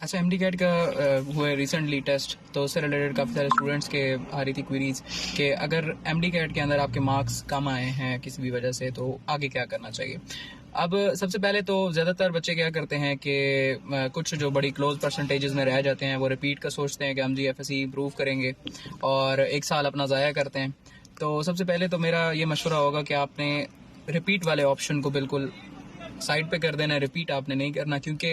अच्छा, MD cat का हुआ रिसेंटली टेस्ट, तो उससे रिलेटेड काफ़ी सारे स्टूडेंट्स के आ रही थी क्वेरीज कि अगर एमडी कैट के अंदर आपके मार्क्स कम आए हैं किसी भी वजह से तो आगे क्या करना चाहिए। अब सबसे पहले तो ज़्यादातर बच्चे क्या करते हैं कि कुछ जो बड़ी क्लोज परसेंटेजेस में रह जाते हैं वो रिपीट का सोचते हैं कि हम जी एफएससी इम्प्रूव करेंगे और एक साल अपना ज़ाया करते हैं। तो सबसे पहले तो मेरा ये मशवरा होगा कि आपने रिपीट वाले ऑप्शन को बिल्कुल साइड पे कर देना है, रिपीट आपने नहीं करना, क्योंकि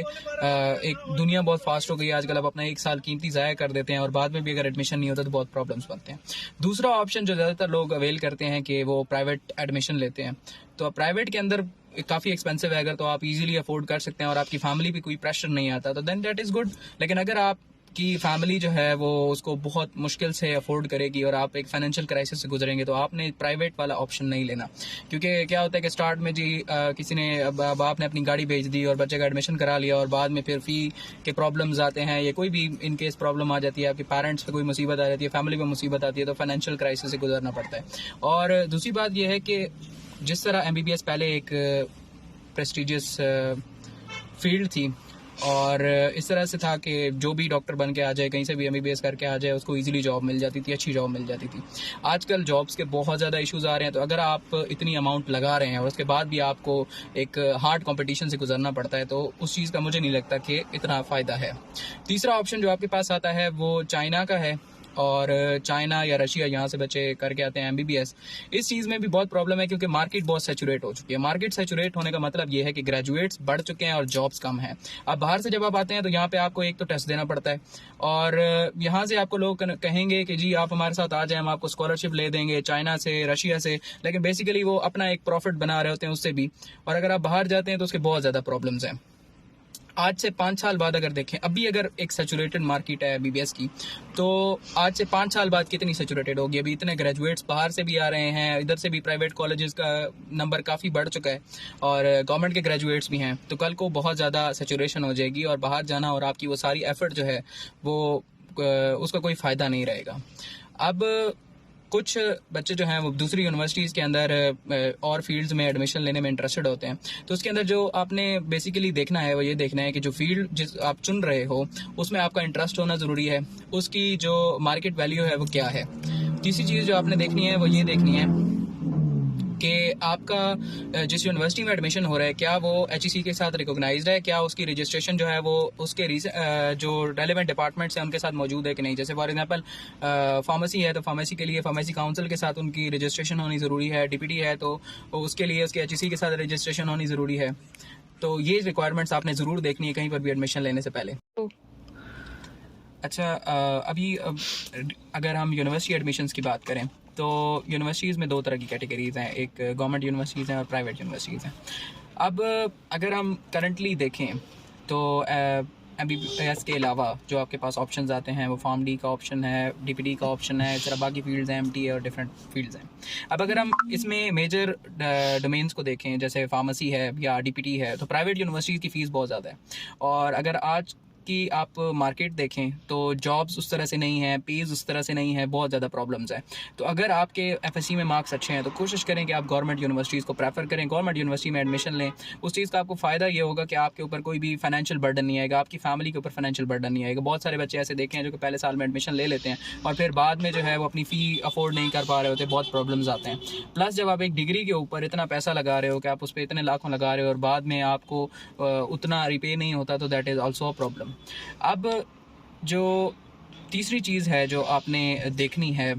एक दुनिया बहुत फास्ट हो गई है आजकल। आप अपना एक साल कीमती ज़ाया कर देते हैं और बाद में भी अगर एडमिशन नहीं होता तो बहुत प्रॉब्लम्स बनते हैं। दूसरा ऑप्शन जो ज़्यादातर लोग अवेल करते हैं कि वो प्राइवेट एडमिशन लेते हैं। तो प्राइवेट के अंदर काफ़ी एक्सपेंसिव है, अगर तो आप इजीली अफोर्ड कर सकते हैं और आपकी फैमिली भी कोई प्रेशर नहीं आता तो देन दैट इज़ गुड। लेकिन अगर आप की फैमिली जो है वो उसको बहुत मुश्किल से अफोर्ड करेगी और आप एक फाइनेंशियल क्राइसिस से गुजरेंगे तो आपने प्राइवेट वाला ऑप्शन नहीं लेना। क्योंकि क्या होता है कि स्टार्ट में जी किसी ने बाप ने अपनी गाड़ी भेज दी और बच्चे का एडमिशन करा लिया और बाद में फिर फ़ी के प्रॉब्लम्स आते हैं या कोई भी इन केस प्रॉब्लम आ जाती है, आपके पेरेंट्स पे कोई मुसीबत आ जाती है, फैमिली में मुसीबत आती है, तो फाइनेंशियल क्राइसिस से गुजरना पड़ता है। और दूसरी बात यह है कि जिस तरह एमबीबीएस पहले एक प्रेस्टिजियस फील्ड थी और इस तरह से था कि जो भी डॉक्टर बन के आ जाए, कहीं से भी एमबीबीएस करके आ जाए, उसको इजीली जॉब मिल जाती थी, अच्छी जॉब मिल जाती थी। आजकल जॉब्स के बहुत ज़्यादा इश्यूज आ रहे हैं, तो अगर आप इतनी अमाउंट लगा रहे हैं और उसके बाद भी आपको एक हार्ड कंपटीशन से गुजरना पड़ता है तो उस चीज़ का मुझे नहीं लगता कि इतना फ़ायदा है। तीसरा ऑप्शन जो आपके पास आता है वो चाइना का है, और चाइना या रशिया, यहाँ से बच्चे करके आते हैं एमबीबीएस। इस चीज़ में भी बहुत प्रॉब्लम है क्योंकि मार्केट बहुत सैचुरेट हो चुकी है। मार्केट सैचुरेट होने का मतलब ये है कि ग्रेजुएट्स बढ़ चुके हैं और जॉब्स कम हैं। अब बाहर से जब आप आते हैं तो यहाँ पे आपको एक तो टेस्ट देना पड़ता है और यहाँ से आपको लोग कहेंगे कि जी आप हमारे साथ आ जाए, हम आपको स्कॉलरशिप ले देंगे चाइना से, रशिया से, लेकिन बेसिकली वो अपना एक प्रॉफिट बना रहे होते हैं उससे भी। और अगर आप बाहर जाते हैं तो उसके बहुत ज़्यादा प्रॉब्लम्स हैं। आज से 5 साल बाद अगर देखें, अभी अगर एक सैचुरेटेड मार्केट है बीबीएस की, तो आज से 5 साल बाद कितनी सैचुरेटेड होगी। अभी इतने ग्रेजुएट्स बाहर से भी आ रहे हैं, इधर से भी प्राइवेट कॉलेजेस का नंबर काफ़ी बढ़ चुका है और गवर्नमेंट के ग्रेजुएट्स भी हैं। तो कल को बहुत ज़्यादा सैचुरेशन हो जाएगी और बाहर जाना और आपकी वो सारी एफर्ट जो है वो उसका कोई फ़ायदा नहीं रहेगा। अब कुछ बच्चे जो हैं वो दूसरी यूनिवर्सिटीज़ के अंदर और फील्ड्स में एडमिशन लेने में इंटरेस्टेड होते हैं। तो उसके अंदर जो आपने बेसिकली देखना है वो ये देखना है कि जो फील्ड जिस आप चुन रहे हो उसमें आपका इंटरेस्ट होना ज़रूरी है, उसकी जो मार्केट वैल्यू है वो क्या है। तीसरी चीज़ जो आपने देखनी है वो ये देखनी है कि आपका जिस यूनिवर्सिटी में एडमिशन हो रहा है क्या वो एचईसी के साथ रिकॉग्नाइज्ड है, क्या उसकी रजिस्ट्रेशन जो है वो उसके जो रेलेवेंट डिपार्टमेंट्स हैं उनके साथ मौजूद है कि नहीं। जैसे फॉर एग्जांपल फार्मेसी है तो फार्मेसी के लिए फार्मेसी काउंसिल के साथ उनकी रजिस्ट्रेशन होनी ज़रूरी है, डीपीटी है तो उसके लिए उसके एचईसी के साथ रजिस्ट्रेशन होनी ज़रूरी है। तो ये रिक्वायरमेंट्स आपने ज़रूर देखनी है कहीं पर भी एडमिशन लेने से पहले। अच्छा, अभी अगर हम यूनिवर्सिटी एडमिशन्स की बात करें तो यूनिवर्सिटीज़ में 2 तरह की कैटेगरीज़ हैं, एक गवर्नमेंट यूनिवर्सिटीज़ हैं और प्राइवेट यूनिवर्सिटीज़ हैं। अब अगर हम करंटली देखें तो एमबीबीएस के अलावा जो आपके पास ऑप्शंस आते हैं वो फार्म डी का ऑप्शन है, डीपीडी का ऑप्शन है, इस तरह बाकी फील्ड्स हैं, एमटी है और डिफरेंट फील्ड्स हैं। अब अगर हम इसमें मेजर डोमेन्स को देखें जैसे फार्मेसी है या डीपीटी है तो प्राइवेट यूनिवर्सिटीज़ की फ़ीस बहुत ज़्यादा है और अगर आज कि आप मार्केट देखें तो जॉब्स उस तरह से नहीं है, पेज उस तरह से नहीं है, बहुत ज़्यादा प्रॉब्लम्स है। तो अगर आपके एफएससी में मार्क्स अच्छे हैं तो कोशिश करें कि आप गवर्नमेंट यूनिवर्सिटीज़ को प्रेफर करें, गवर्नमेंट यूनिवर्सिटी में एडमिशन लें। उस चीज़ का आपको फ़ायदा ये होगा कि आपके ऊपर कोई भी फाइनेंशियल बर्डन नहीं आएगा, आपकी फैमिली के ऊपर फाइनेंशियल बर्डन नहीं आएगा। बहुत सारे बच्चे ऐसे देखे हैं जो कि पहले साल में एडमिशन ले लेते हैं और फिर बाद में जो है वो अपनी फ़ी अफोर्ड नहीं कर पा रहे होते, बहुत प्रॉब्लम्स आते हैं। प्लस जब आप एक डिग्री के ऊपर इतना पैसा लगा रहे हो कि आप उस पर इतने लाखों लगा रहे हो और बाद में आपको उतना रिपे नहीं होता तो that is also a problem. अब जो तीसरी चीज़ है जो आपने देखनी है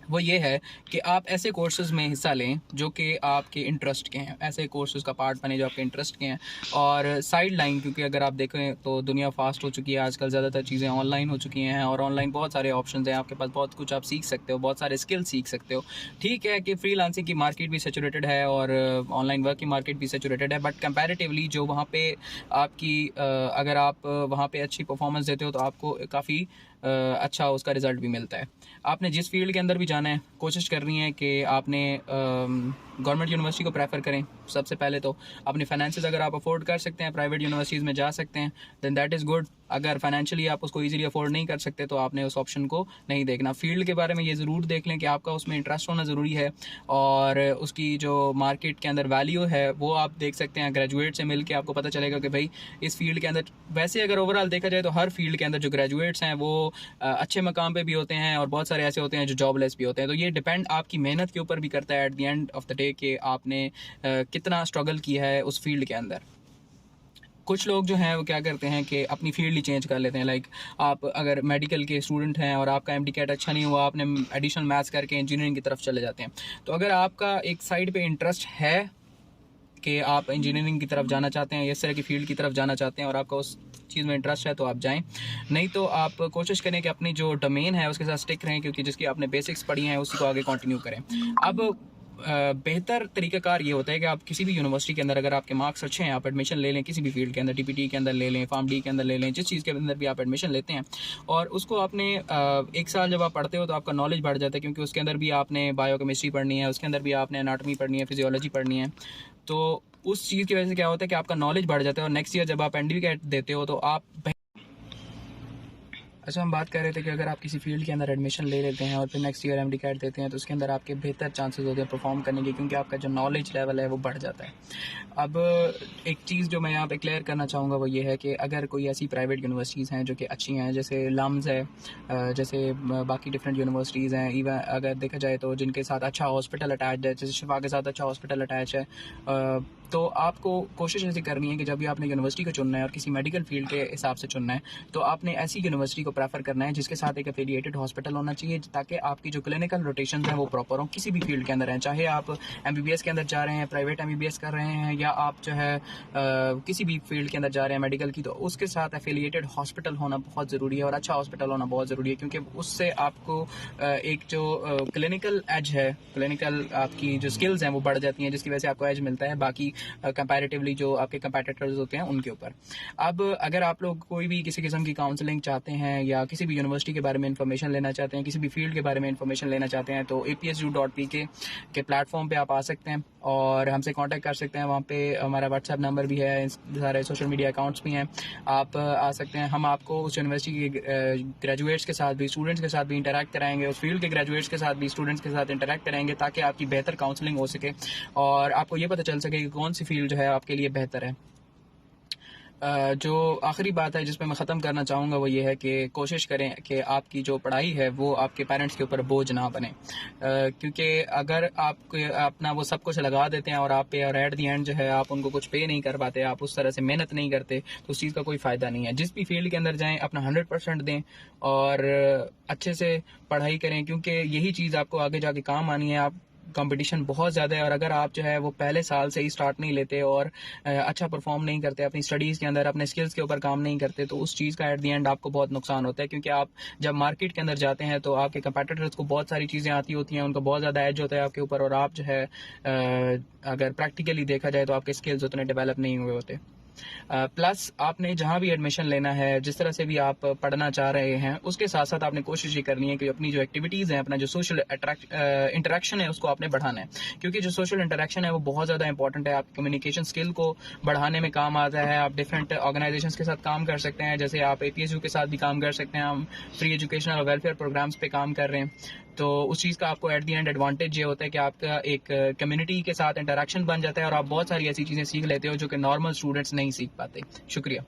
वो ये है कि आप ऐसे कोर्सेज़ में हिस्सा लें जो कि आपके इंटरेस्ट के हैं, ऐसे कोर्सेज़ का पार्ट बने जो आपके इंटरेस्ट के हैं। और साइड लाइन, क्योंकि अगर आप देखें तो दुनिया फास्ट हो चुकी है आजकल, ज़्यादातर चीज़ें ऑनलाइन हो चुकी हैं और ऑनलाइन बहुत सारे ऑप्शंस हैं, आपके पास बहुत कुछ आप सीख सकते हो, बहुत सारे स्किल सीख सकते हो। ठीक है कि फ्रीलांसिंग की मार्केट भी सैचुरेटेड है और ऑनलाइन वर्क की मार्केट भी सैचुरेटेड है, बट कंपैरेटिवली जो वहाँ पे आपकी अगर आप वहाँ पे अच्छी परफॉर्मेंस देते हो तो आपको काफ़ी अच्छा उसका रिज़ल्ट भी मिलता है। आपने जिस फील्ड के अंदर भी जाना है कोशिश करनी है कि आपने गवर्नमेंट यूनिवर्सिटी को प्रेफर करें। सबसे पहले तो अपने फाइनेंसेस अगर आप अफोर्ड कर सकते हैं, प्राइवेट यूनिवर्सिटीज़ में जा सकते हैं, देन दैट इज़ गुड। अगर फाइनेंशियली आप उसको इजीली अफोर्ड नहीं कर सकते तो आपने उस ऑप्शन को नहीं देखना। फील्ड के बारे में ये ज़रूर देख लें कि आपका उसमें इंटरेस्ट होना ज़रूरी है, और उसकी जो मार्केट के अंदर वैल्यू है वो आप देख सकते हैं। ग्रेजुएट से मिल के आपको पता चलेगा कि भाई इस फील्ड के अंदर, वैसे अगर ओवरऑल देखा जाए तो हर फील्ड के अंदर जो ग्रेजुएट्स हैं वो अच्छे मकाम पे भी होते हैं, और बहुत सारे ऐसे होते हैं जो जॉबलेस भी होते हैं। तो ये डिपेंड आपकी मेहनत के ऊपर भी करता है at the end of the day कि आपने कितना स्ट्रगल किया है उस फील्ड के अंदर। कुछ लोग जो हैं वो क्या करते हैं कि अपनी फील्ड ही चेंज कर लेते हैं। लाइक आप अगर मेडिकल के स्टूडेंट हैं और आपका एमडी कैट अच्छा नहीं हुआ, आपने एडिशनल मैथ्स करके इंजीनियरिंग की तरफ चले जाते हैं। तो अगर आपका एक साइड पे इंटरेस्ट है कि आप इंजीनियरिंग की तरफ जाना चाहते हैं, इस तरह की फील्ड की तरफ जाना चाहते हैं और आपका उस चीज़ में इंटरेस्ट है, तो आप जाएं। नहीं तो आप कोशिश करें कि अपनी जो डोमेन है उसके साथ स्टिक रहें, क्योंकि जिसकी आपने बेसिक्स पढ़ी हैं उसी को आगे कंटिन्यू करें। अब बेहतर तरीकाकार ये होता है कि आप किसी भी यूनिवर्सिटी के अंदर अगर आपके मार्क्स अच्छे हैं, आप एडमिशन ले लें। किसी भी फील्ड के अंदर, टीपीटी के अंदर ले लें, फार्म डी के अंदर ले लें, जिस चीज़ के अंदर भी आप एडमिशन लेते हैं, और उसको आपने एक साल जब आप पढ़ते हो तो आपका नॉलेज बढ़ जाता है, क्योंकि उसके अंदर भी आपने बायोकेमिस्ट्री पढ़नी है, उसके अंदर भी आपने एनाटॉमी पढ़नी है, फिजियोलॉजी पढ़नी है। तो उस चीज़ की वजह से क्या होता है कि आपका नॉलेज बढ़ जाता है, और नेक्स्ट ईयर जब आप एनडीवी देते हो तो आप अच्छा, हम बात कर रहे थे कि अगर आप किसी फील्ड के अंदर एडमिशन ले लेते हैं और फिर नेक्स्ट ईयर एमडी कैट देते हैं तो उसके अंदर आपके बेहतर चांसेस होते हैं परफॉर्म करने के, क्योंकि आपका जो नॉलेज लेवल है वो बढ़ जाता है। अब एक चीज़ जो मैं यहाँ पे क्लियर करना चाहूँगा वो ये है कि अगर कोई ऐसी प्राइवेट यूनिवर्सिटीज़ हैं जो कि अच्छी हैं, जैसे लम्स है, जैसे बाकी डिफरेंट यूनिवर्सिटीज़ हैं, इवन अगर देखा जाए तो जिनके साथ अच्छा हॉस्पिटल अटैच है, जैसे शिफा के साथ अच्छा हॉस्पिटल अटैच है, तो आपको कोशिश ऐसी करनी है कि जब भी आपने यूनिवर्सिटी को चुनना है और किसी मेडिकल फील्ड के हिसाब से चुनना है, तो आपने ऐसी यूनिवर्सिटी को प्रेफर करना है जिसके साथ एक एफिलिएटेड हॉस्पिटल होना चाहिए, ताकि आपकी जो क्लिनिकल रोटेशन हैं वो प्रॉपर हों। किसी भी फील्ड के अंदर हैं, चाहे आप एमबीबीएस के अंदर जा रहे हैं, प्राइवेट एमबीबीएस कर रहे हैं, या आप जो है किसी भी फील्ड के अंदर जा रहे हैं मेडिकल की, तो उसके साथ एफिलिएटेड हॉस्पिटल होना बहुत ज़रूरी है, और अच्छा हॉस्पिटल होना बहुत ज़रूरी है, क्योंकि उससे आपको एक जो क्लिनिकल एज है, क्लिनिकल आपकी जो स्किल्स हैं वो बढ़ जाती हैं, जिसकी वजह से आपको एज मिलता है बाकी कंपैरेटिवली जो आपके कंपैटिटर्स होते हैं उनके ऊपर। अब अगर आप लोग कोई भी किसी किस्म की काउंसलिंग चाहते हैं, या किसी भी यूनिवर्सिटी के बारे में इंफॉर्मेशन लेना चाहते हैं, किसी भी फील्ड के बारे में इंफॉर्मेशन लेना चाहते हैं, तो apsu.pk के प्लेटफॉर्म पे आप आ सकते हैं और हमसे कांटेक्ट कर सकते हैं। वहाँ पे हमारा व्हाट्सएप नंबर भी है, सारे सोशल मीडिया अकाउंट्स भी हैं, आप आ सकते हैं। हम आपको उस यूनिवर्सिटी के ग्रेजुएट्स के साथ भी, स्टूडेंट्स के साथ भी इंटरेक्ट कराएंगे, उस फील्ड के ग्रेजुएट्स के साथ भी स्टूडेंट्स के साथ इंटरेक्ट कराएंगे, ताकि आपकी बेहतर काउंसलिंग हो सके और आपको ये पता चल सके कि कौन सी फील्ड जो है आपके लिए बेहतर है। जो आखिरी बात है जिस पे मैं ख़त्म करना चाहूँगा वो ये है कि कोशिश करें कि आपकी जो पढ़ाई है वो आपके पेरेंट्स के ऊपर बोझ ना बने, क्योंकि अगर आप अपना वो सब कुछ लगा देते हैं और आप पे, और एट दी एंड जो है आप उनको कुछ पे नहीं कर पाते, आप उस तरह से मेहनत नहीं करते, तो उस चीज़ का कोई फ़ायदा नहीं है। जिस भी फील्ड के अंदर जाएँ अपना 100% दें और अच्छे से पढ़ाई करें, क्योंकि यही चीज़ आपको आगे जाके काम आनी है। आप कंपटीशन बहुत ज़्यादा है, और अगर आप जो है वो पहले साल से ही स्टार्ट नहीं लेते और अच्छा परफॉर्म नहीं करते अपनी स्टडीज़ के अंदर, अपने स्किल्स के ऊपर काम नहीं करते, तो उस चीज़ का एट द एंड आपको बहुत नुकसान होता है। क्योंकि आप जब मार्केट के अंदर जाते हैं तो आपके कंपैटिटर्स को बहुत सारी चीज़ें आती होती हैं, उनको बहुत ज़्यादा एज होता है आपके ऊपर, और आप जो है अगर प्रैक्टिकली देखा जाए तो आपके स्किल्स उतने डेवलप नहीं हुए होते। प्लस आपने जहाँ भी एडमिशन लेना है, जिस तरह से भी आप पढ़ना चाह रहे हैं, उसके साथ साथ आपने कोशिश ये करनी है कि अपनी जो एक्टिविटीज़ हैं, अपना जो सोशल इंटरेक्शन है उसको आपने बढ़ाना है, क्योंकि जो सोशल इंटरेक्शन है वो बहुत ज़्यादा इंपॉर्टेंट है। आपकी कम्युनिकेशन स्किल को बढ़ाने में काम आता है। आप डिफरेंट ऑर्गेनाइजेशंस के साथ काम कर सकते हैं, जैसे आप APSU के साथ भी काम कर सकते हैं। हम फ्री एजुकेशनल और वेलफेयर प्रोग्राम्स पे काम कर रहे हैं, तो उस चीज़ का आपको एट दी एंड एडवांटेज ये होता है कि आपका एक कम्युनिटी के साथ इंटरेक्शन बन जाता है और आप बहुत सारी ऐसी चीज़ें सीख लेते हो जो कि नॉर्मल स्टूडेंट्स नहीं सीख पाते। शुक्रिया।